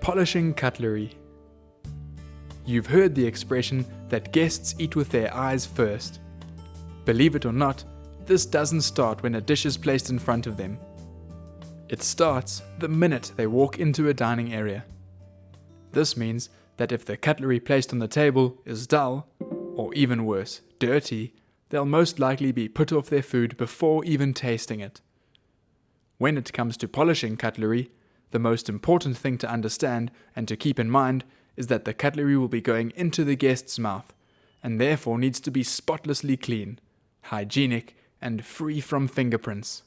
Polishing cutlery. You've heard the expression that guests eat with their eyes first. Believe it or not, this doesn't start when a dish is placed in front of them. It starts the minute they walk into a dining area. This means that if the cutlery placed on the table is dull, or even worse, dirty, they'll most likely be put off their food before even tasting it. When it comes to polishing cutlery, the most important thing to understand and to keep in mind is that the cutlery will be going into the guest's mouth, and therefore needs to be spotlessly clean, hygienic, and free from fingerprints.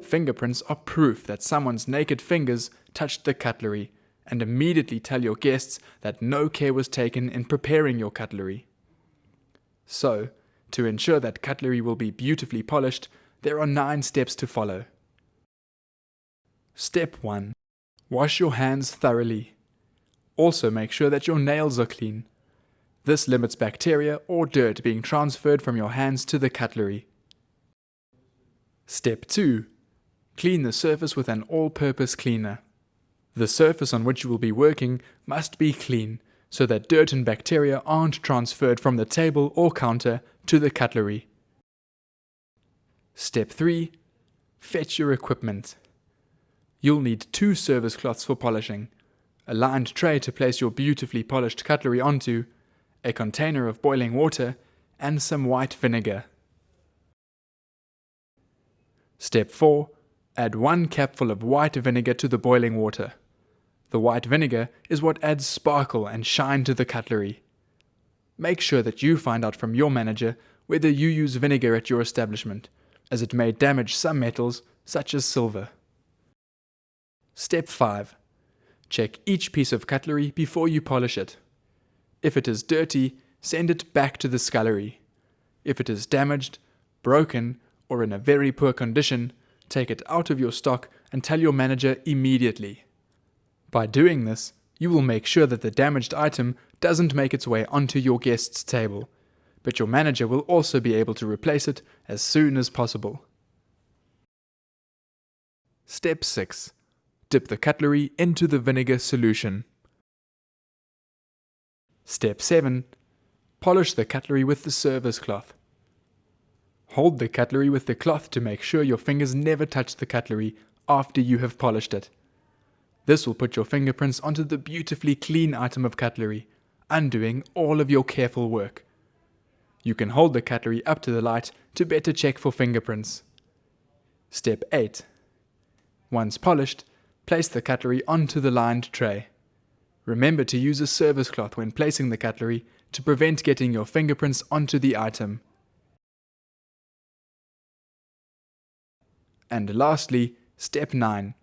Fingerprints are proof that someone's naked fingers touched the cutlery, and immediately tell your guests that no care was taken in preparing your cutlery. So, to ensure that cutlery will be beautifully polished, there are 9 steps to follow. Step 1. Wash your hands thoroughly. Also make sure that your nails are clean. This limits bacteria or dirt being transferred from your hands to the cutlery. Step 2. Clean the surface with an all-purpose cleaner. The surface on which you will be working must be clean, so that dirt and bacteria aren't transferred from the table or counter to the cutlery. Step 3. Fetch your equipment. You'll need 2 service cloths for polishing, a lined tray to place your beautifully polished cutlery onto, a container of boiling water, and some white vinegar. Step 4. Add 1 capful of white vinegar to the boiling water. The white vinegar is what adds sparkle and shine to the cutlery. Make sure that you find out from your manager whether you use vinegar at your establishment, as it may damage some metals such as silver. Step 5. Check each piece of cutlery before you polish it. If it is dirty, send it back to the scullery. If it is damaged, broken, or in a very poor condition, take it out of your stock and tell your manager immediately. By doing this, you will make sure that the damaged item doesn't make its way onto your guest's table, but your manager will also be able to replace it as soon as possible. Step 6. Dip the cutlery into the vinegar solution. Step 7. Polish the cutlery with the service cloth. Hold the cutlery with the cloth to make sure your fingers never touch the cutlery after you have polished it. This will put your fingerprints onto the beautifully clean item of cutlery, undoing all of your careful work. You can hold the cutlery up to the light to better check for fingerprints. Step 8. Once polished, place the cutlery onto the lined tray. Remember to use a service cloth when placing the cutlery to prevent getting your fingerprints onto the item. And lastly, step 9.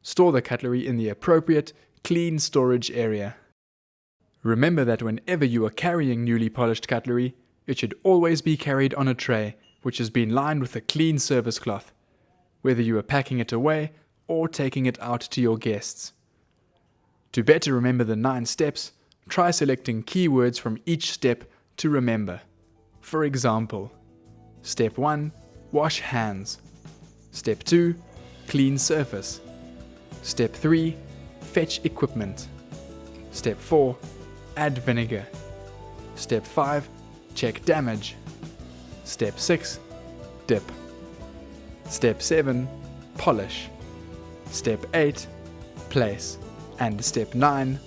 Store the cutlery in the appropriate, clean storage area. Remember that whenever you are carrying newly polished cutlery, it should always be carried on a tray which has been lined with a clean service cloth, whether you are packing it away or taking it out to your guests. To better remember the 9 steps, try selecting keywords from each step to remember. For example, Step 1. Wash hands. Step 2. Clean surface. Step 3. Fetch equipment. Step 4. Add vinegar. Step 5. Check damage. Step 6. Dip. Step 7. Polish. Step 8. Place. And Step 9.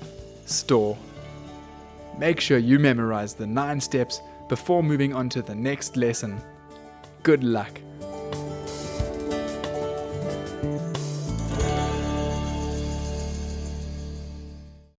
Store. Make sure you memorize the 9 steps before moving on to the next lesson. Good luck!